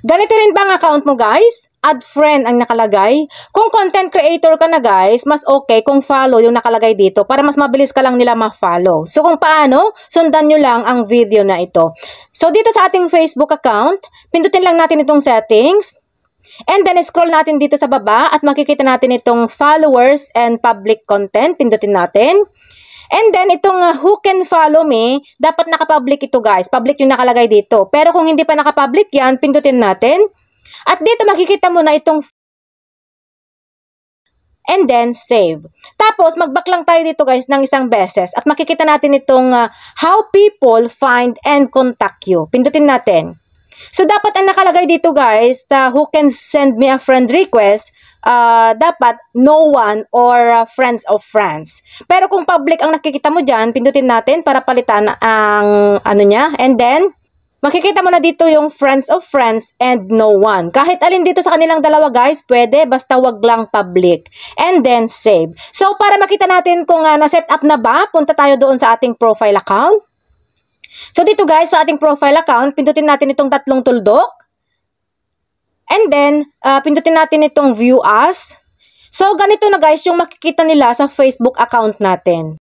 Ganito rin ba ang account mo guys? Add friend ang nakalagay. Kung content creator ka na guys, mas okay kung follow yung nakalagay dito para mas mabilis ka lang nila ma-follow. So kung paano, sundan nyo lang ang video na ito. So dito sa ating Facebook account, pindutin lang natin itong settings. And then scroll natin dito sa baba at makikita natin itong followers and public content. Pindutin natin. And then, itong who can follow me, dapat nakapublic ito guys. Public yung nakalagay dito. Pero kung hindi pa nakapublic yan, pindutin natin. At dito makikita mo na itong and then save. Tapos, mag-back lang tayo dito guys ng isang beses. At makikita natin itong how people find and contact you. Pindutin natin. So, dapat ang nakalagay dito guys, who can send me a friend request, dapat no one or friends of friends. Pero kung public ang nakikita mo dyan, pindutin natin para palitan ang ano niya. And then, makikita mo na dito yung friends of friends and no one. Kahit alin dito sa kanilang dalawa guys, pwede, basta wag lang public. And then, save. So, para makita natin kung na-set up na ba, punta tayo doon sa ating profile account. So, dito guys, sa ating profile account, pindutin natin itong tatlong tuldok. And then, pindutin natin itong view as. So, ganito na guys yung makikita nila sa Facebook account natin.